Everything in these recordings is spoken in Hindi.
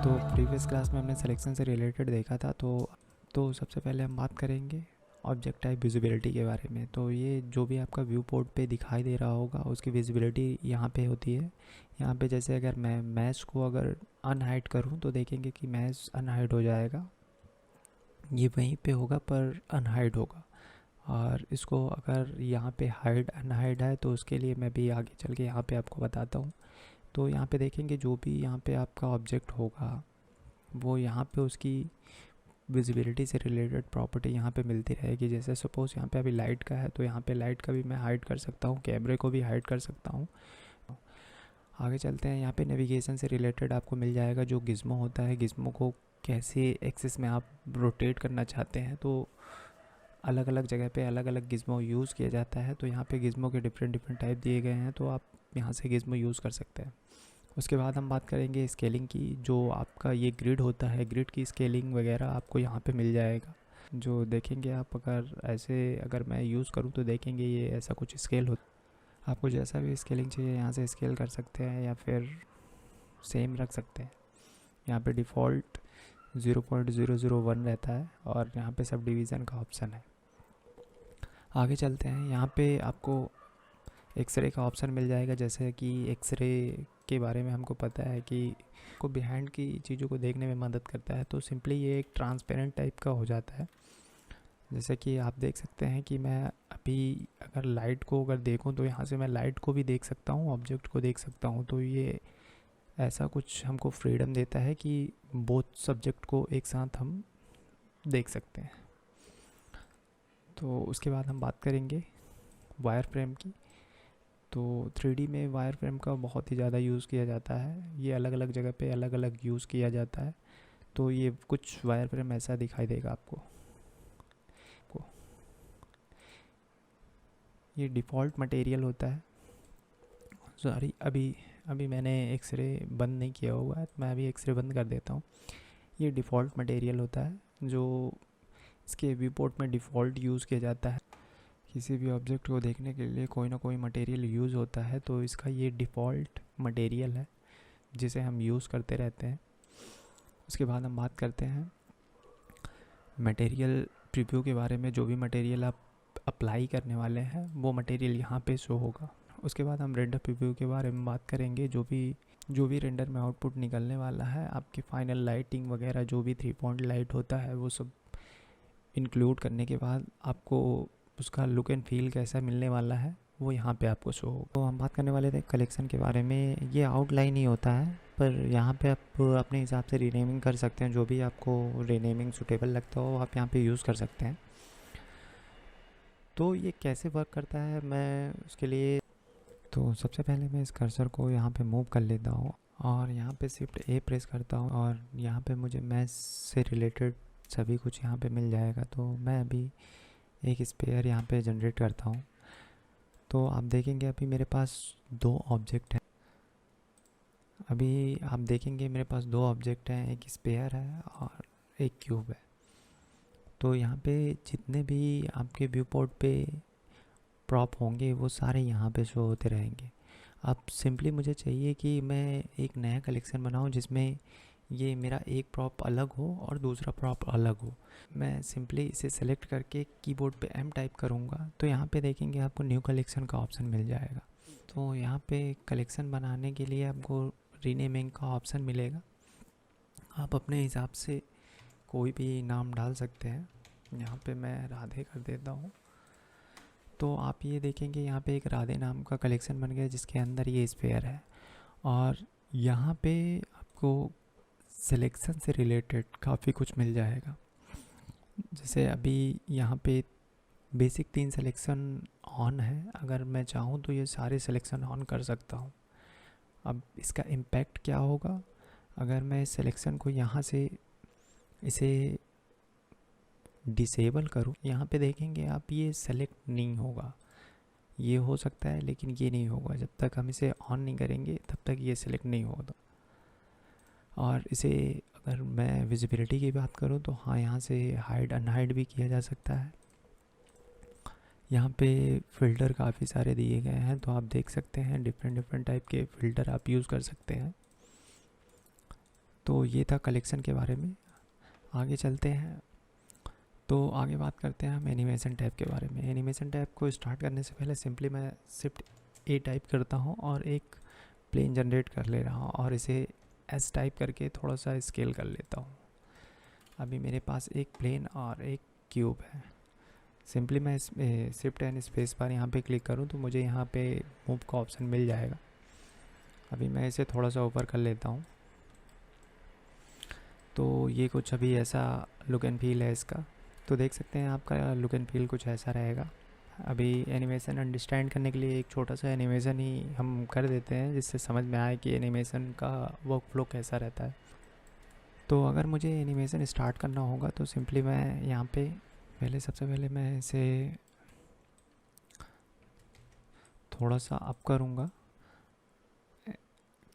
तो प्रीवियस क्लास में हमने सिलेक्शन से रिलेटेड देखा था। तो सबसे पहले हम बात करेंगे ऑब्जेक्ट टाइप विजिबिलिटी के बारे में। तो ये जो भी आपका व्यू पोर्ट पे दिखाई दे रहा होगा उसकी विजिबिलिटी यहाँ पे होती है। यहाँ पे जैसे अगर मैं मैश को अगर अनहाइड करूँ तो देखेंगे कि मैश अनहाइड हो जाएगा, ये वहीं पे होगा पर अनहाइड होगा। और इसको अगर यहाँ पे हाइड अनहाइड है तो उसके लिए मैं भी आगे चल के यहाँ पे आपको बताता हूँ। तो यहाँ पे देखेंगे जो भी यहाँ पे आपका ऑब्जेक्ट होगा वो यहाँ पे उसकी विजिबिलिटी से रिलेटेड प्रॉपर्टी यहाँ पे मिलती रहेगी। जैसे सपोज़ यहाँ पे अभी लाइट का है तो यहाँ पे लाइट का भी मैं हाइड कर सकता हूँ, कैमरे को भी हाइड कर सकता हूँ। आगे चलते हैं, यहाँ पे नेविगेशन से रिलेटेड आपको मिल जाएगा जो गिज़्मो होता है, गिज़्मो को कैसे एक्सिस में आप रोटेट करना चाहते हैं। तो अलग अलग जगह पे अलग अलग गिज़्मो यूज़ किया जाता है। तो यहाँ पे गिज़्मो के डिफरेंट डिफरेंट टाइप दिए गए हैं, तो आप यहाँ से गिज़्मो यूज़ कर सकते हैं। उसके बाद हम बात करेंगे स्केलिंग की। जो आपका ये ग्रिड होता है, ग्रिड की स्केलिंग वगैरह आपको यहाँ पे मिल जाएगा। जो देखेंगे आप अगर मैं यूज़ करूँ तो देखेंगे ये ऐसा कुछ स्केल हो। आपको जैसा भी स्केलिंग चाहिए यहाँ से स्केल कर सकते हैं या फिर सेम रख सकते हैं। यहाँ पे डिफ़ॉल्ट 0.001 रहता है और यहाँ पे सब डिवीज़न का ऑप्शन है। आगे चलते हैं, यहाँ पे आपको एक्सरे का ऑप्शन मिल जाएगा। जैसे कि एक्सरे के बारे में हमको पता है कि को बिहाइंड की चीज़ों को देखने में मदद करता है। तो सिंपली ये एक ट्रांसपेरेंट टाइप का हो जाता है। जैसे कि आप देख सकते हैं कि मैं अभी अगर लाइट को अगर देखूं तो यहाँ से मैं लाइट को भी देख सकता हूँ, ऑब्जेक्ट को देख सकता हूँ। तो ये ऐसा कुछ हमको फ्रीडम देता है कि बोथ सब्जेक्ट को एक साथ हम देख सकते हैं। तो उसके बाद हम बात करेंगे वायर फ्रेम की। तो 3D में वायर फ्रेम का बहुत ही ज़्यादा यूज़ किया जाता है। ये अलग अलग जगह पे अलग अलग यूज़ किया जाता है। तो ये कुछ वायर फ्रेम ऐसा दिखाई देगा आपको। ये डिफ़ॉल्ट मटेरियल होता है। सॉरी, अभी मैंने एक्सरे बंद नहीं किया हुआ है, तो मैं अभी एक्सरे बंद कर देता हूँ। ये डिफ़ॉल्ट मटेरियल होता है जो इसके व्यू पोर्ट में डिफ़ॉल्ट यूज़ किया जाता है। किसी भी ऑब्जेक्ट को देखने के लिए कोई ना कोई मटेरियल यूज़ होता है, तो इसका ये डिफ़ॉल्ट मटेरियल है जिसे हम यूज़ करते रहते हैं। उसके बाद हम बात करते हैं मटेरियल प्रीव्यू के बारे में। जो भी मटेरियल आप अप्लाई करने वाले हैं वो मटेरियल यहाँ पे शो होगा। उसके बाद हम रेंडर प्रीव्यू के बारे में बात करेंगे। जो भी रेंडर में आउटपुट निकलने वाला है, आपकी फाइनल लाइटिंग वगैरह जो भी 3 पॉइंट लाइट होता है वो सब इंक्लूड करने के बाद आपको उसका लुक एंड फील कैसा मिलने वाला है वो यहाँ पे आपको शो होगा। तो हम बात करने वाले थे कलेक्शन के बारे में। ये आउटलाइन ही होता है, पर यहाँ पे आप अपने हिसाब से रीनेमिंग कर सकते हैं। जो भी आपको रीनेमिंग सूटेबल लगता हो आप यहाँ पे यूज़ कर सकते हैं। तो ये कैसे वर्क करता है, मैं उसके लिए तो सबसे पहले मैं इस कर्सर को यहाँ पे मूव कर लेता हूँ और यहाँ पे शिफ्ट A प्रेस करता हूँ और यहाँ पे मुझे मैश से रिलेटेड सभी कुछ यहाँ पे मिल जाएगा। तो मैं अभी एक स्पेयर यहाँ पे जनरेट करता हूँ। तो आप देखेंगे अभी मेरे पास 2 ऑब्जेक्ट हैं। अभी आप देखेंगे मेरे पास 2 ऑब्जेक्ट हैं, एक स्पेयर है और एक क्यूब है। तो यहाँ पे जितने भी आपके व्यू पोर्ट पे प्रॉप होंगे वो सारे यहाँ पे शो होते रहेंगे। अब सिंपली मुझे चाहिए कि मैं एक नया कलेक्शन बनाऊँ जिसमें ये मेरा एक प्रॉप अलग हो और दूसरा प्रॉप अलग हो। मैं सिंपली इसे सेलेक्ट करके कीबोर्ड पे M टाइप करूँगा तो यहाँ पे देखेंगे आपको न्यू कलेक्शन का ऑप्शन मिल जाएगा। तो यहाँ पे कलेक्शन बनाने के लिए आपको रीनेमिंग का ऑप्शन मिलेगा। आप अपने हिसाब से कोई भी नाम डाल सकते हैं। यहाँ पे मैं राधे कर देता हूँ। तो आप ये देखेंगे यहाँ पे एक राधे नाम का कलेक्शन बन गया जिसके अंदर ये स्पेयर है। और यहाँ पे आपको सिलेक्शन से रिलेटेड काफ़ी कुछ मिल जाएगा। जैसे अभी यहाँ पे बेसिक 3 सिलेक्शन ऑन है, अगर मैं चाहूँ तो ये सारे सिलेक्शन ऑन कर सकता हूँ। अब इसका इम्पैक्ट क्या होगा, अगर मैं इस सिलेक्शन को यहाँ से इसे डिसेबल करूँ, यहाँ पे देखेंगे आप ये सेलेक्ट नहीं होगा। ये हो सकता है लेकिन ये नहीं होगा। जब तक हम इसे ऑन नहीं करेंगे तब तक ये सिलेक्ट नहीं होगा। और इसे अगर मैं विजिबिलिटी की बात करूँ तो हाँ, यहाँ से हाइड अनहाइड भी किया जा सकता है। यहाँ पे फ़िल्टर काफ़ी सारे दिए गए हैं, तो आप देख सकते हैं डिफरेंट टाइप के फ़िल्टर आप यूज़ कर सकते हैं। तो ये था कलेक्शन के बारे में। आगे चलते हैं, तो आगे बात करते हैं हम एनिमेशन टैब के बारे में। एनिमेशन टैब को स्टार्ट करने से पहले सिंपली मैं शिफ्ट ए टाइप करता हूँ और एक प्लेन जनरेट कर ले रहा हूँ और इसे एस टाइप करके थोड़ा सा स्केल कर लेता हूँ। अभी मेरे पास एक प्लेन और एक क्यूब है। सिंपली मैं शिफ्ट एंड स्पेस बार यहाँ पे क्लिक करूँ तो मुझे यहाँ पे मूव का ऑप्शन मिल जाएगा। अभी मैं इसे थोड़ा सा ऊपर कर लेता हूँ। तो ये कुछ अभी ऐसा लुक एंड फील है इसका। तो देख सकते हैं आपका लुक एंड फील कुछ ऐसा रहेगा। अभी एनिमेशन अंडरस्टैंड करने के लिए एक छोटा सा एनिमेशन ही हम कर देते हैं जिससे समझ में आए कि एनिमेशन का वर्क फ्लो कैसा रहता है। तो अगर मुझे एनिमेशन स्टार्ट करना होगा तो सिंपली मैं यहाँ पे सबसे पहले मैं इसे थोड़ा सा अप करूँगा।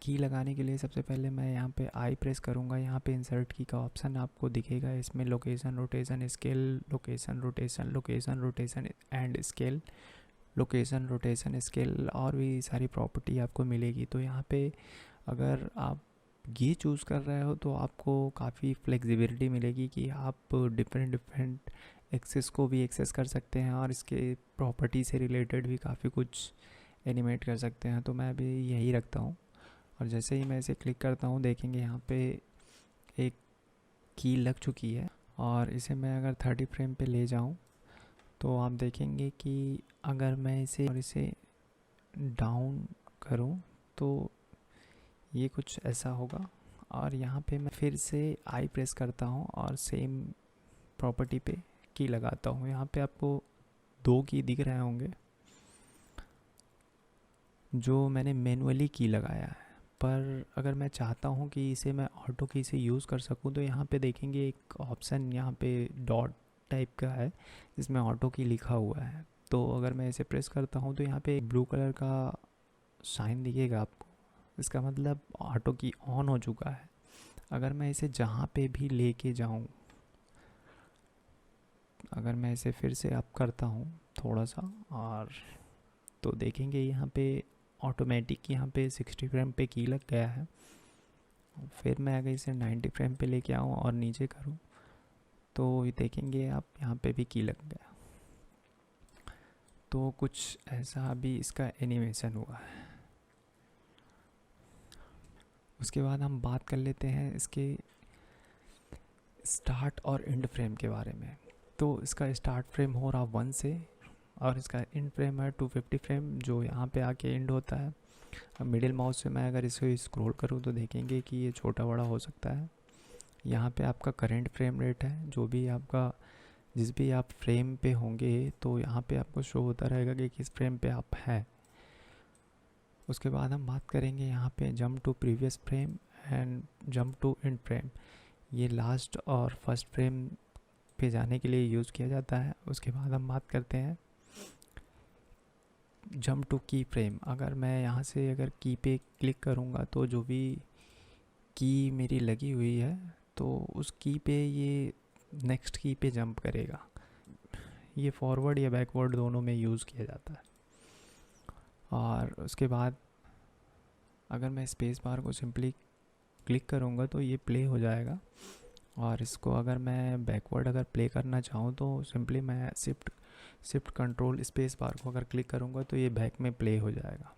की लगाने के लिए सबसे पहले मैं यहाँ पे आई प्रेस करूँगा। यहाँ पे इंसर्ट की का ऑप्शन आपको दिखेगा। इसमें location, rotation, scale, location, rotation, location, rotation and scale, location, rotation, scale और भी सारी प्रॉपर्टी आपको मिलेगी। तो यहाँ पे अगर आप ये चूज़ कर रहे हो तो आपको काफ़ी फ्लेक्सिबिलिटी मिलेगी कि आप डिफरेंट एक्सेस को भी एक्सेस कर सकते हैं और इसके प्रॉपर्टी से रिलेटेड भी काफ़ी कुछ एनिमेट कर सकते हैं। तो मैं अभी यही रखता हूँ और जैसे ही मैं इसे क्लिक करता हूँ देखेंगे यहाँ पे एक की लग चुकी है और इसे मैं अगर 30 फ्रेम पे ले जाऊँ तो आप देखेंगे कि अगर मैं इसे डाउन करूँ तो ये कुछ ऐसा होगा। और यहाँ पे मैं फिर से आई प्रेस करता हूँ और सेम प्रॉपर्टी पे की लगाता हूँ। यहाँ पे आपको 2 की दिख रहे होंगे जो मैंने मैनुअली की लगाया है। पर अगर मैं चाहता हूँ कि इसे मैं ऑटो की से यूज़ कर सकूँ तो यहाँ पे देखेंगे एक ऑप्शन यहाँ पे डॉट टाइप का है जिसमें ऑटो की लिखा हुआ है। तो अगर मैं इसे प्रेस करता हूँ तो यहाँ पे ब्लू कलर का साइन दिखेगा आपको। इसका मतलब ऑटो की ऑन हो चुका है। अगर मैं इसे जहाँ पे भी लेके जाऊँ, अगर मैं इसे फिर से अप करता हूँ थोड़ा सा और तो देखेंगे यहाँ पे ऑटोमेटिक यहाँ पे 60 फ्रेम पे की लग गया है। फिर मैं अगर इसे 90 फ्रेम पे लेके आऊँ और नीचे करूँ तो देखेंगे आप यहाँ पे भी की लग गया। तो कुछ ऐसा अभी इसका एनिमेशन हुआ है। उसके बाद हम बात कर लेते हैं इसके स्टार्ट और एंड फ्रेम के बारे में। तो इसका स्टार्ट फ्रेम हो रहा 1 से और इसका एंड फ्रेम है 250 फ्रेम जो यहाँ पे आके एंड होता है। अब मिडिल माउस से मैं अगर इसे स्क्रॉल करूँ तो देखेंगे कि ये छोटा बड़ा हो सकता है। यहाँ पे आपका करंट फ्रेम रेट है, जो भी आपका जिस भी आप फ्रेम पे होंगे तो यहाँ पे आपको शो होता रहेगा कि किस फ्रेम पे आप हैं। उसके बाद हम बात करेंगे यहाँ पे jump to previous frame and jump to end frame. ये लास्ट और फर्स्ट फ्रेम पे जाने के लिए यूज़ किया जाता है। उसके बाद हम बात करते हैं जंप टू की फ्रेम। अगर मैं यहाँ से अगर की पे क्लिक करूँगा तो जो भी की मेरी लगी हुई है तो उस की पे ये नेक्स्ट की पे जंप करेगा। ये फॉरवर्ड या बैकवर्ड दोनों में यूज़ किया जाता है। और उसके बाद अगर मैं स्पेस बार को सिंपली क्लिक करूँगा तो ये प्ले हो जाएगा। और इसको अगर मैं बैकवर्ड अगर प्ले करना चाहूँ तो सिंपली मैं शिफ्ट कंट्रोल स्पेस बार को अगर क्लिक करूँगा तो ये बैक में प्ले हो जाएगा।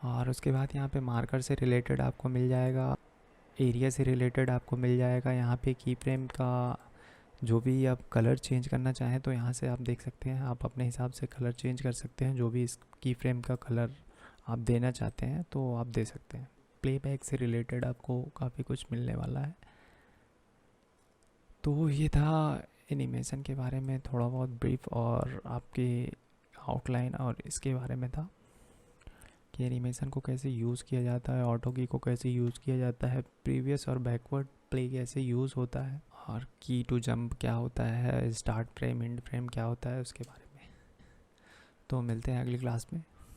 और उसके बाद यहाँ पे मार्कर से रिलेटेड आपको मिल जाएगा, एरिया से रिलेटेड आपको मिल जाएगा। यहाँ पे की फ्रेम का जो भी आप कलर चेंज करना चाहें तो यहाँ से आप देख सकते हैं, आप अपने हिसाब से कलर चेंज कर सकते हैं। जो भी इस की फ्रेम का कलर आप देना चाहते हैं तो आप दे सकते हैं। प्लेबैक से रिलेटेड आपको काफ़ी कुछ मिलने वाला है। तो ये था एनिमेशन के बारे में थोड़ा बहुत ब्रीफ और आपके आउटलाइन और इसके बारे में था कि एनिमेशन को कैसे यूज़ किया जाता है, ऑटो की को कैसे यूज़ किया जाता है, प्रीवियस और बैकवर्ड प्ले कैसे यूज़ होता है और की टू जंप क्या होता है, स्टार्ट फ्रेम एंड फ्रेम क्या होता है उसके बारे में। तो मिलते हैं अगली क्लास में।